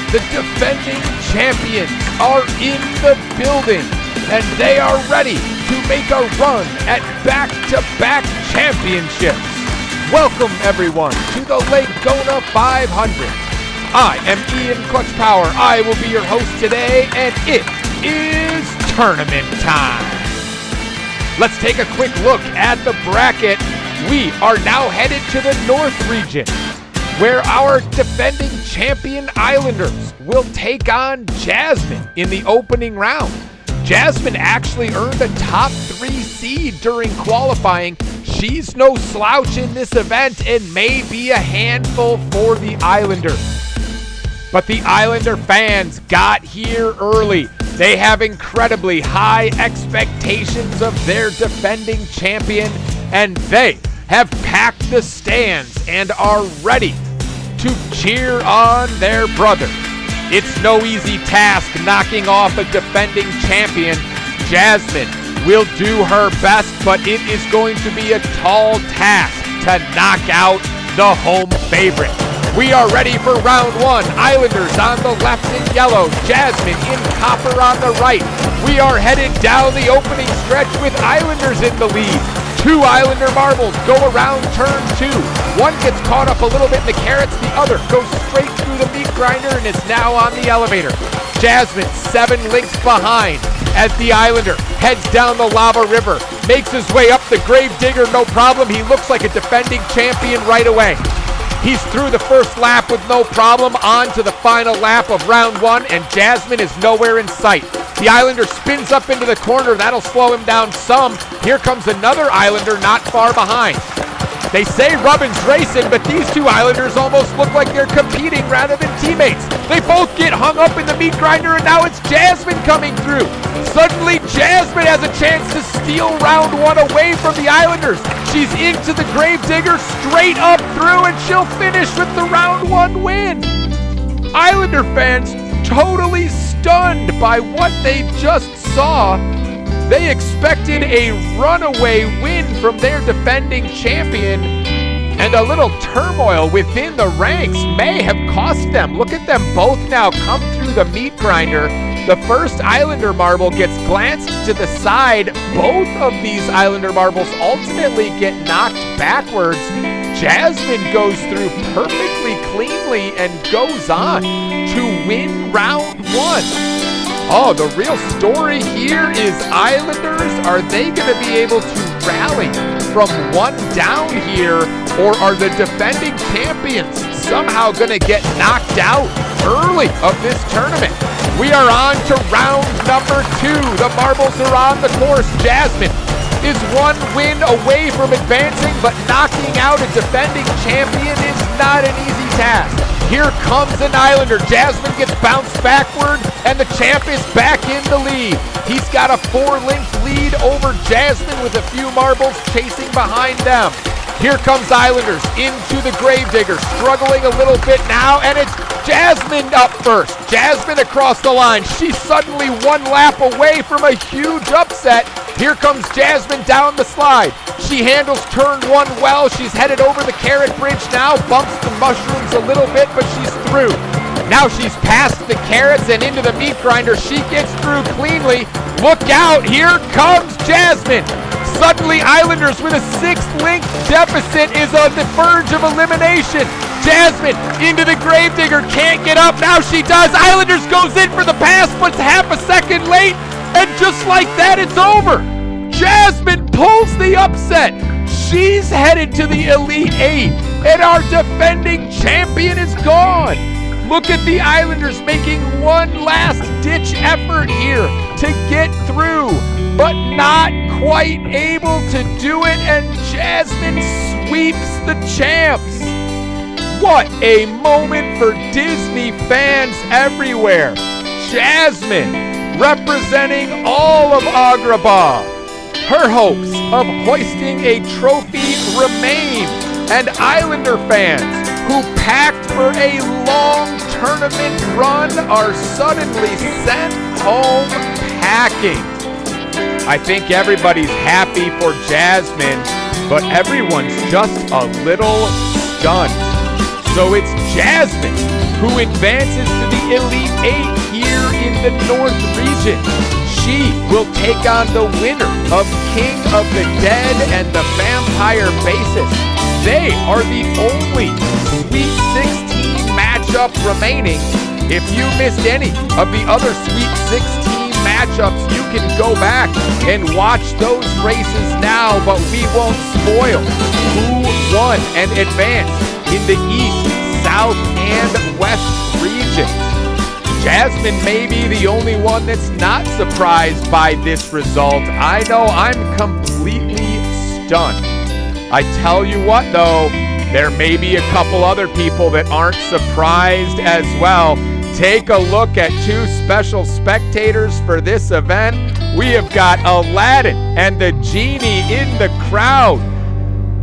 The defending champions are in the building, and they are ready to make a run at back-to-back championships. Welcome, everyone, to the Legona 500. I am Ian Clutch Power. I will be your host today, and it is tournament time. Let's take a quick look at the bracket. We are now headed to the North region, where our defending champion Islanders will take on Jasmine in the opening round. Jasmine actually earned a top 3 seed during qualifying. She's no slouch in this event and may be a handful for the Islanders. But the Islander fans got here early. They have incredibly high expectations of their defending champion, and they have packed the stands and are ready to cheer on their brother. It's no easy task knocking off a defending champion. Jasmine will do her best, but it is going to be a tall task to knock out the home favorite. We are ready for round 1. Islanders on the left in yellow, Jasmine in copper on the right. We are headed down the opening stretch with Islanders in the lead. 2 Islander marbles go around turn 2. One gets caught up a little bit in the carrots, the other goes straight through the meat grinder and is now on the elevator. Jasmine 7 links behind as the Islander heads down the lava river, makes his way up the grave digger, no problem. He looks like a defending champion right away. He's through the first lap with no problem, on to the final lap of round 1, and Jasmine is nowhere in sight. The Islander spins up into the corner. That'll slow him down some. Here comes another Islander not far behind. They say rubbin's racing, but these 2 Islanders almost look like they're competing rather than teammates. They both get hung up in the meat grinder, and now it's Jasmine coming through. Suddenly, Jasmine has a chance to steal round 1 away from the Islanders. She's into the gravedigger, straight up through, and she'll finish with the round 1 win. Islander fans totally stunned by what they just saw. They expected a runaway win from their defending champion, and a little turmoil within the ranks may have cost them. Look at them both now come through the meat grinder. The first Islander marble gets glanced to the side. Both of these Islander marbles ultimately get knocked backwards. Jasmine goes through perfectly cleanly and goes on to win round 1. Oh, the real story here is Islanders, are they going to be able to rally from 1 down here, or are the defending champions somehow going to get knocked out early of this tournament? We are on to round number 2. The marbles are on the course. Jasmine is 1 win away from advancing, but knocking out a defending champion is not an easy task. Here comes an Islander. Jasmine gets bounced backward, and the champ is back in the lead. He's got a 4-length lead over Jasmine with a few marbles chasing behind them. Here comes Islanders into the gravedigger, struggling a little bit now, and it's Jasmine up first. Jasmine across the line. She's suddenly 1 lap away from a huge upset. Here comes Jasmine down the slide. She handles turn 1 well. She's headed over the carrot bridge now, bumps the mushrooms a little bit, but she's through. Now she's past the carrots and into the meat grinder. She gets through cleanly. Look out, here comes Jasmine. Suddenly, Islanders with a 6-link deficit is on the verge of elimination. Jasmine into the gravedigger, can't get up. Now she does. Islanders goes in for the pass, but it's half a second late. And just like that, it's over. Jasmine pulls the upset. She's headed to the Elite 8, and our defending champion is gone. Look at the Islanders making 1 last-ditch effort here to get through, but not quite able to do it, and Jasmine sweeps the champs. What a moment for Disney fans everywhere. Jasmine representing all of Agrabah. Her hopes of hoisting a trophy remain, and Islander fans who packed for a long tournament run are suddenly sent home packing. I think everybody's happy for Jasmine, but everyone's just a little stunned. So it's Jasmine who advances to the Elite 8 here in the North region. She will take on the winner of King of the Dead and the Vampire Basis. They are the only Sweet 16 matchup remaining. If you missed any of the other Sweet 16 matchups, you can go back and watch those races now, but we won't spoil who won and advanced in the East, South, and West region. Jasmine may be the only one that's not surprised by this result. I know I'm completely stunned. I tell you what though, there may be a couple other people that aren't surprised as well. Take a look at two special spectators for this event. We have got Aladdin and the Genie in the crowd.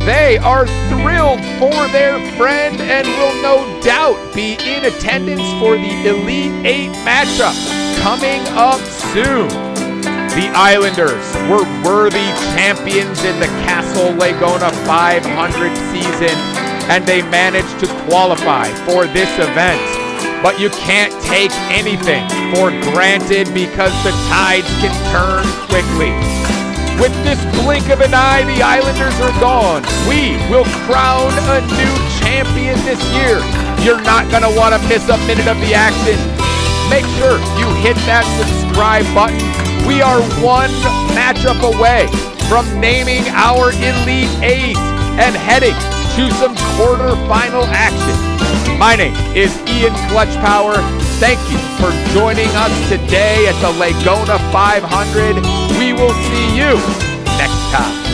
They are thrilled for their friend and will no doubt be in attendance for the Elite 8 matchup coming up soon. The Islanders were worthy champions in the Castle Legona 500 season, and they managed to qualify for this event. But you can't take anything for granted because the tides can turn quickly. With this blink of an eye, the Islanders are gone. We will crown a new champion this year. You're not going to want to miss a minute of the action. Make sure you hit that subscribe button. We are one matchup away from naming our Elite 8 and heading to some quarterfinal action. My name is Ian Clutch Power. Thank you for joining us today at the Legona 500. We will see you next time.